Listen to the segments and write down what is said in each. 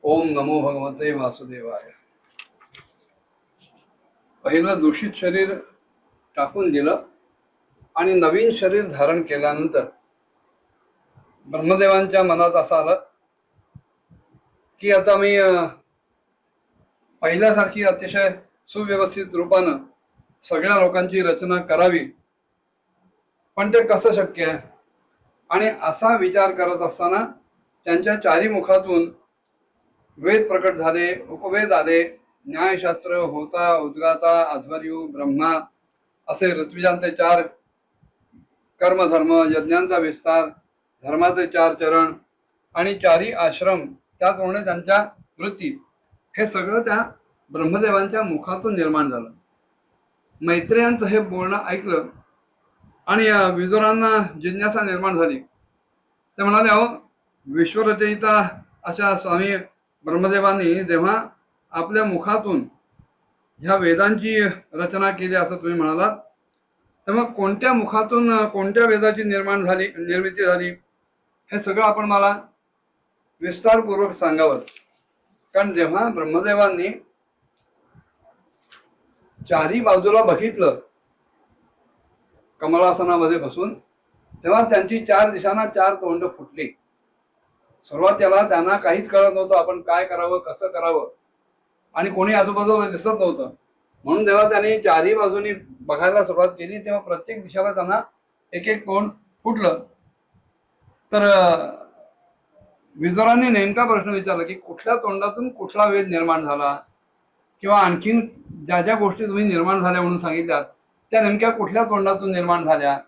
ओम नमो भगवते वासुदेवाय. पहिलं दूषित शरीर टाकून दिलं आणि नवीन शरीर धारण केल्यानंतर ब्रह्मदेवांच्या मनात असं आलं की आता मी पहिल्यासारखी अतिशय सुव्यवस्थित रूपानं सगळ्या लोकांची रचना करावी, पण ते कसं शक्य आहे. आणि असा विचार करत असताना त्यांच्या चारी मुखातून वेद प्रकट झाले, उपवेद आले, न्यायशास्त्र, होता, उद्गाता, अध्वर्यू, ब्रह्मा असे ऋत्विजांचे 4 कर्मधर्म, यज्ञांचा विस्तार, धर्माचे 4 चरण आणि 4ही आश्रम, त्याचप्रमाणे त्यांच्या वृत्ती, हे सगळं त्या ब्रह्मदेवांच्या मुखातून निर्माण झालं. मैत्रेयांचं हे बोलणं ऐकलं आणि विदुरांना जिज्ञासा निर्माण झाली. ते म्हणाले, अहो, विश्वरचयिता अशा स्वामी ब्रह्मदेवांनी जेव्हा आपल्या मुखातून ह्या वेदांची रचना केली असं तुम्ही म्हणालात, तेव्हा कोणत्या मुखातून कोणत्या वेदाची निर्मिती झाली, हे सगळं आपण मला विस्तारपूर्वक सांगावं. कारण जेव्हा ब्रह्मदेवांनी चारी बाजूला बघितलं कमलासनामध्ये बसून, तेव्हा त्यांची 4 दिशांना 4 तोंड फुटली. सुरुवातीला त्यांना काहीच कळत नव्हतं आपण काय करावं, कसं करावं, आणि कोणी आजूबाजूला दिसत नव्हतं. म्हणून जेव्हा त्यांनी 4ही बाजूनी बघायला सुरुवात केली, तेव्हा प्रत्येक दिशेला त्यांना एक एक तोंड फुटलं. तर विदुरांनी नेमका प्रश्न विचारला की कुठल्या तोंडातून कुठला वेद निर्माण झाला, किंवा आणखीन ज्या ज्या गोष्टी तुम्ही निर्माण झाल्या म्हणून सांगितल्यात त्या नेमक्या कुठल्या तोंडातून निर्माण झाल्या.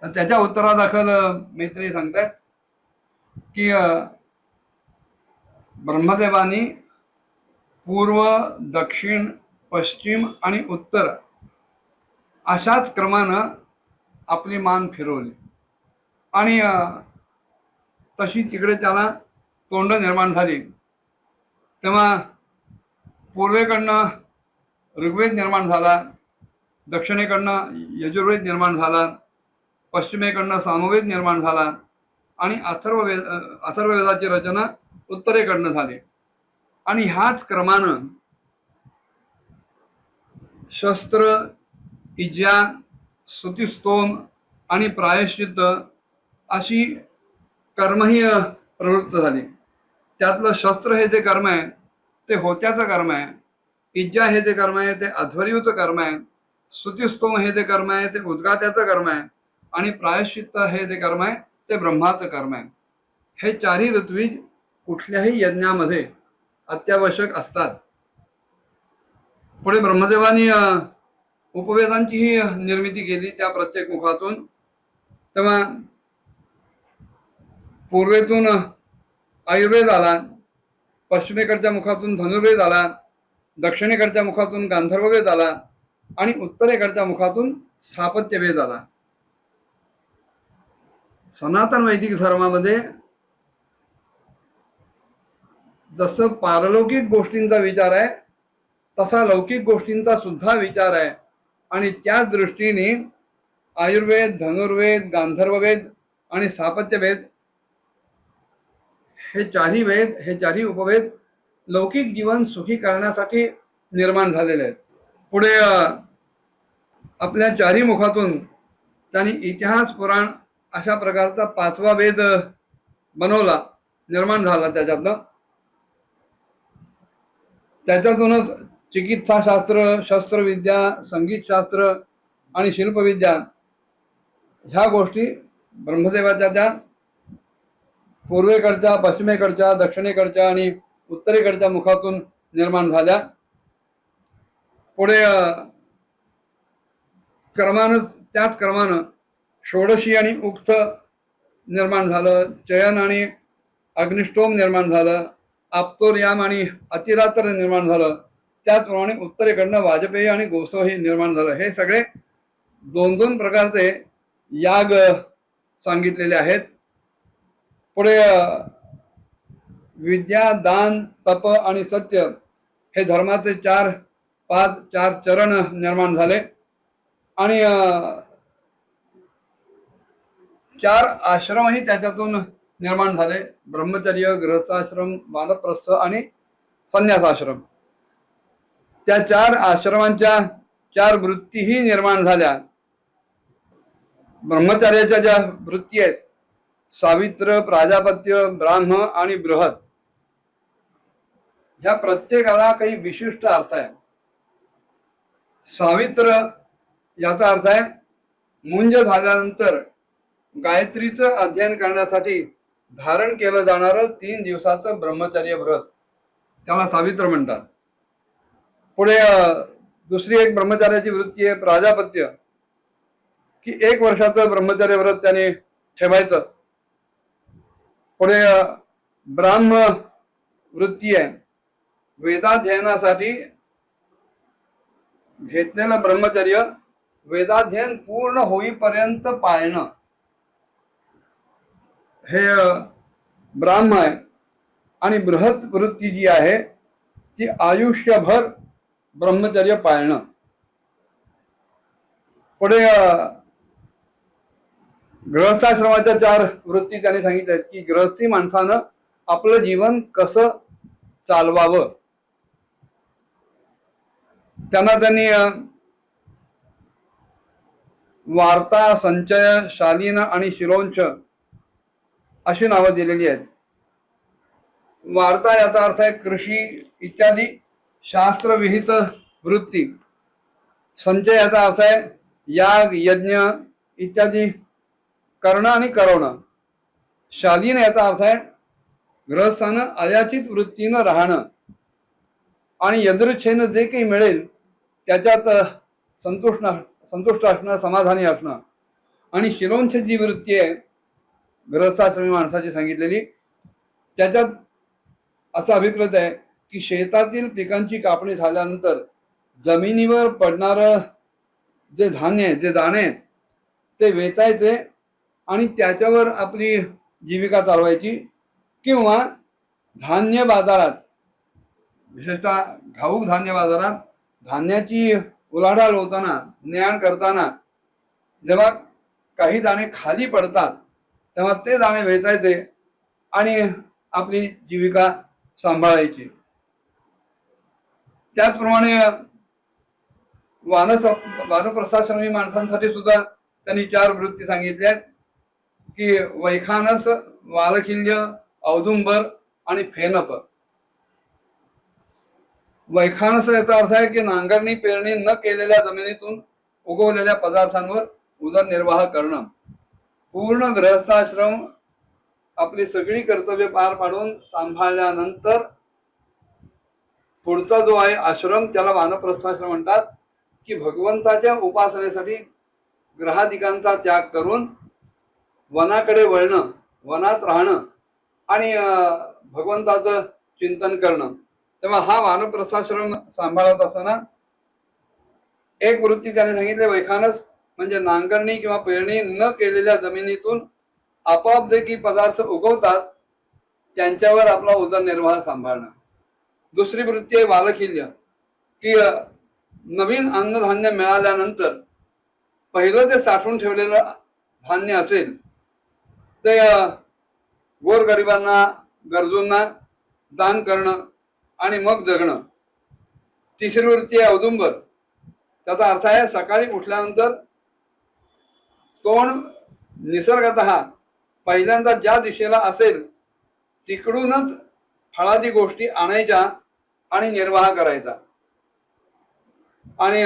त्याच्या उत्तरादाखल मैत्री सांगतात की ब्रह्मदेवानी पूर्व, दक्षिण, पश्चिम आणि उत्तर अशाच क्रमानं आपली मान फिरवली आणि तशी तिकडे त्याला तोंड निर्माण झाली. तेव्हा पूर्वेकडनं ऋग्वेद निर्माण झाला, दक्षिणेकडनं यजुर्वेद निर्माण झाला, पश्चिमेकडनं सामवेद निर्माण झाला आणि अथर्ववेदाची रचना उत्तरेकडनं झाली. आणि ह्याच क्रमानं शस्त्र, इज्या, स्तुतिस्तोम आणि प्रायश्चित्त अशी कर्मही प्रवृत्त झाली. त्यातलं शस्त्र हे जे कर्म आहे ते होत्याचं कर्म आहे, इज्जा हे जे कर्म आहे ते अध्वर्यूचं कर्म आहे, स्तुतिस्तोम हे जे कर्म आहे ते उद्गात्याचं कर्म आहे, आणि प्रायश्चित्त हे जे कर्म आहे ते ब्रह्माचं कर्म आहे. हे 4ही ऋत्विज कुठल्याही यज्ञामध्ये अत्यावश्यक असतात. पुढे ब्रह्मदेवानी उपवेदांचीही निर्मिती केली त्या प्रत्येक मुखातून. तेव्हा पूर्वेतून आयुर्वेद आला, पश्चिमेकडच्या मुखातून धनुर्वेद आला, दक्षिणेकडच्या मुखातून गांधर्ववेद आला आणि उत्तरेकडच्या मुखातून स्थापत्यवेद आला. सनातन वैदिक धर्मामध्ये जसं पारलौकिक गोष्टींचा विचार आहे तसा लौकिक गोष्टींचा सुद्धा विचार आहे. आणि त्याच दृष्टीने आयुर्वेद, धनुर्वेद, गांधर्ववेद आणि स्थापत्यवेद हे 4ही वेद, हे 4ही उपवेद लौकिक जीवन सुखी करण्यासाठी निर्माण झालेले आहेत. पुढे आपल्या 4ही मुखातून त्यांनी इतिहास, पुराण अशा प्रकारचा 5वा वेद बनवला, निर्माण झाला. त्याच्यातूनच चिकित्साशास्त्र, शस्त्रविद्या, संगीतशास्त्र आणि शिल्पविद्या ह्या गोष्टी ब्रह्मदेवाच्या त्या पूर्वेकडच्या, पश्चिमेकडच्या, दक्षिणेकडच्या आणि उत्तरेकडच्या मुखातून निर्माण झाल्या. पुढे त्याच क्रमानं षोडशी आणि उक्त निर्माण झालं, चयन आणि अग्निष्टोम निर्माण झालं, आप्तोर्याम आणि अतिरात्र निर्माण झालं. त्याचप्रमाणे उत्तरेकडनं वाजपेयी आणि गोसव हे निर्माण झालं. हे सगळे 2-2 प्रकारचे याग सांगितलेले आहेत. पुढे विद्या, दान, तप आणि सत्य हे धर्माचे 4 चरण निर्माण झाले. आणि 4 आश्रमही त्याच्यातून निर्माण झाले. ब्रह्मचर्य, गृहस्थाश्रम, वानप्रस्थ आणि संन्यासाश्रम. त्या 4 आश्रमांच्या 4 वृत्तीही निर्माण झाल्या. ब्रह्मचर्याच्या ज्या वृत्ती आहेत, सावित्र, प्राजापत्य, ब्राह्म आणि बृहत, ह्या प्रत्येकाला काही विशिष्ट अर्थ आहे. सावित्र याचा अर्थ आहे मुंज झाल्यानंतर गायत्रीचं अध्ययन करण्यासाठी धारण केलं जाणारं 3 दिवसाचं ब्रह्मचर्य व्रत, त्याला सावित्र म्हणतात. पुढे दुसरी एक ब्रह्मचार्याची वृत्ती आहे प्राजापत्य, की 1 वर्षाचं ब्रह्मचर्य व्रत त्याने ठेवायचं. पुढे ब्राह्म वृत्ती आहे, वेदाध्ययनासाठी घेतलेलं ब्रह्मचर्य वेदाध्ययन पूर्ण होईपर्यंत पाळणं, हे ब्राह्म आहे. आणि बृहत वृत्ती जी आहे ती आयुष्यभर ब्रह्मचर्य पाळणं. पुढे गृहस्थाश्रमाच्या 4 वृत्ती त्यांनी सांगितल्या की गृहस्थी माणसानं आपलं जीवन कसं चालवावं. त्यांनी वार्ता, संचय, शालीन आणि शिरोंच अशी नावं दिलेली आहेत. वार्ता याचा अर्थ आहे कृषी इत्यादी शास्त्रविहित वृत्ती. संचय याचा अर्थ आहे याग, यज्ञ इत्यादी करणं आणि करवणं. शालीन याचा अर्थ आहे गृहस्थानं अयाचित वृत्तीनं राहणं आणि यदृच्छेनं जे काही मिळेल त्याच्यात संतुष्ट असणं, समाधानी असणं. आणि शिरोंच जी वृत्ती आहे गृहस्थाश्रमी माणसाची सांगितलेली, त्याच्यात असं अभिप्रेत आहे की शेतातील पिकांची कापणी झाल्यानंतर जमिनीवर पडणारं जे धान्य आहे, जे दाणे आहेत, ते वेचायचे आणि त्याच्यावर आपली जीविका चालवायची. किंवा धान्य बाजारात, विशेषतः घाऊक धान्य बाजारात धान्याची उलाढाल होताना, ने-आण करताना जेव्हा काही दाणे खाली पडतात तेव्हा ते दाणे वेचायचे आणि आपली जीविका सांभाळायची. त्याचप्रमाणे वानप्रस्थाश्रमी माणसांसाठी सुद्धा त्यांनी 4 वृत्ती सांगितल्या की वैखानस, वालखिल्य, औदुंबर आणि फेनप. वैखानस याचा अर्थ आहे की नांगरणी पेरणी न केलेल्या जमिनीतून उगवलेल्या पदार्थांवर उदरनिर्वाह करणं. पूर्ण गृहस्थाश्रम आपली सगळी कर्तव्य पार पाडून सांभाळल्यानंतर पुढचा जो आहे आश्रम त्याला वानप्रस्थाश्रम म्हणतात, की भगवंताच्या उपासनेसाठी ग्रहादिकांचा त्याग करून वनाकडे वळणं, वनात राहणं आणि भगवंताचं चिंतन करणं. तेव्हा हा वानप्रस्थाश्रम सांभाळत असताना एक वृत्ती त्याने सांगितले वैखानस म्हणजे नांगरणी किंवा पेरणी न केलेल्या जमिनीतून आपोआप जे की पदार्थ उगवतात त्यांच्यावर आपला उदरनिर्वाह सांभाळणं. दुसरी वृत्ती आहे वालखिल्य, की नवीन अन्नधान्य मिळाल्यानंतर पहिलं जे साठवून ठेवलेलं धान्य असेल ते गोरगरिबांना, गरजूंना दान करणं आणि मग जगणं. तिसरी वृत्ती आहे औदुंबर, त्याचा अर्थ आहे सकाळी उठल्यानंतर तोंड निसर्गतः पहिल्यांदा ज्या दिशेला असेल तिकडूनच फळादी गोष्टी आणायच्या आणि निर्वाह करायचा. आणि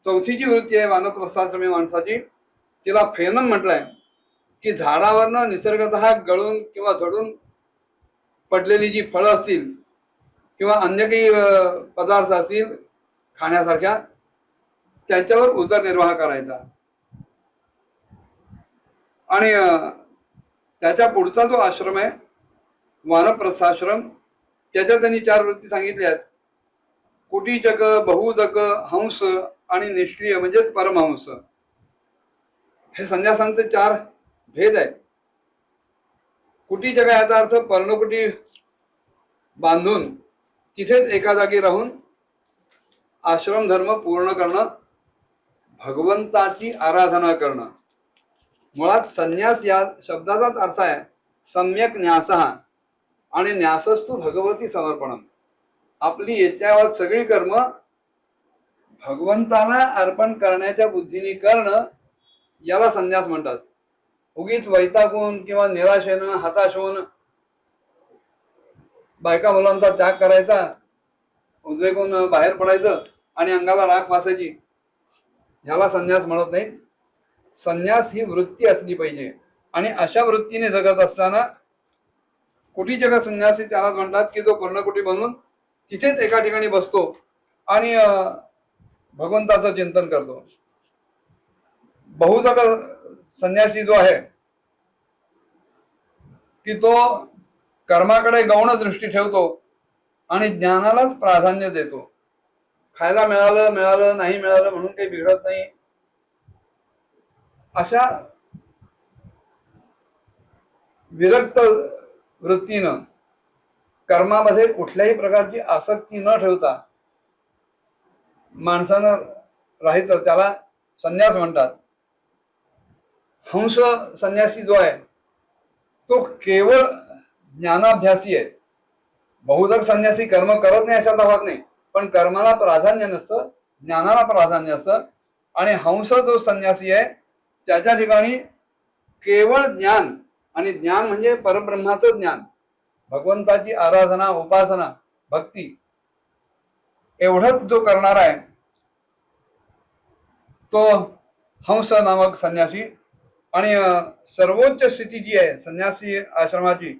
चौथीची वृत्ती आहे वानप्रस्थाश्रमी माणसाची, तिला फेनम म्हटलंय, की झाडावरनं निसर्गतः गळून किंवा झडून पडलेली जी फळं असतील किंवा अन्य काही पदार्थ असतील खाण्यासारख्या त्याच्यावर उदरनिर्वाह करायचा. आणि त्याच्या पुढचा जो आश्रम आहे वानप्रस्थाश्रम, त्याच्यात त्यांनी 4 वृत्ती सांगितल्या आहेत. कुटीचक, बहुदक, हंस आणि निष्क्रिय म्हणजेच परमहंस. हे संन्यासांचे 4 भेद आहेत. कुटीचक याचा अर्थ पर्णकुटी बांधून तिथेच एका जागी राहून आश्रम धर्म पूर्ण करणं, भगवंताची आराधना करणं. मुळात संन्यास या शब्दाचाच अर्थ आहे सम्यक न्यासः आणि न्यासस्तु भगवती समर्पणम. आपली याच्यावर सगळी कर्म भगवंताला अर्पण करण्याच्या बुद्धीने करणं, याला संन्यास म्हणतात. उगीच वैतागून किंवा निराशेनं हताश होऊन बायका मुलांचा त्याग करायचा, उद्वेगून बाहेर पडायचं आणि अंगाला राख फासायची, ह्याला संन्यास म्हणत नाही. संन्यास ही वृत्ती असली पाहिजे. आणि अशा वृत्तीने जगत असताना कोटी जग संन्यासी त्यालाच म्हणतात की जो पर्णकुटी बनून तिथेच एका ठिकाणी बसतो आणि भगवंताचं चिंतन करतो. बहुजग संन्यासी जो आहे की तो कर्माकडे गौण दृष्टी ठेवतो आणि ज्ञानालाच प्राधान्य देतो. खायला मिळालं मिळालं नाही मिळालं म्हणून काही बिघडत नाही, अशा विरक्त वृत्तीनं कर्मामध्ये कुठल्याही प्रकारची आसक्ती न ठेवता माणसानं राहायचं, त्याला संन्यास म्हणतात. हंस संन्यासी जो आहे तो केवळ ज्ञानाभ्यासी आहे. बहुधक संन्यासी कर्म करत नाही अशातला भाग नाही, पण कर्माला प्राधान्य नसतं, ज्ञानाला प्राधान्य असतं. आणि हंस जो संन्यासी आहे त्याच्या ठिकाणी केवळ ज्ञान, आणि ज्ञान म्हणजे परब्रह्माचं ज्ञान, भगवंताची आराधना, उपासना, भक्ती, एवढंच जो करणार आहे तो हंस नामक संन्यासी. आणि सर्वोच्च स्थिती जी आहे संन्यासी आश्रमाची,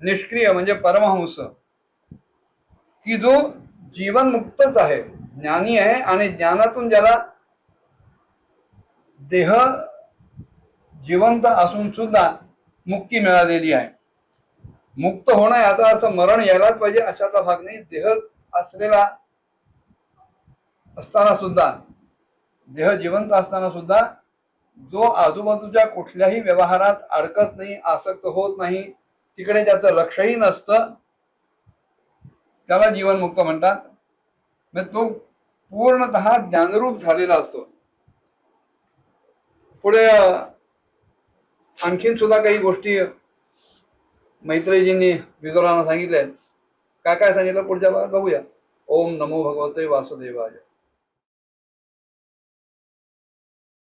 निष्क्रिय म्हणजे परमहंस, की जो जीवन मुक्तच आहे, ज्ञानी आहे आणि ज्ञानातून ज्याला देह जिवंत असून सुद्धा मुक्ती मिळालेली आहे. मुक्त होणं याचा अर्थ मरण यायलाच पाहिजे अशाचा भाग नाही. देह असलेला असताना सुद्धा, देह जिवंत असताना सुद्धा जो आजूबाजूच्या कुठल्याही व्यवहारात अडकत नाही, आसक्त होत नाही, तिकडे त्याचं लक्षही नसतं, त्याला जीवनमुक्त म्हणतात. म्हणजे तो पूर्णतः ज्ञानरूप झालेला असतो. पुढे आणखीन सुद्धा काही गोष्टी मैत्रेयींनी विदुरांना सांगितल्या. काय काय सांगितलं पुढच्या भागात बघूया. ओम नमो भगवते वासुदेवाय.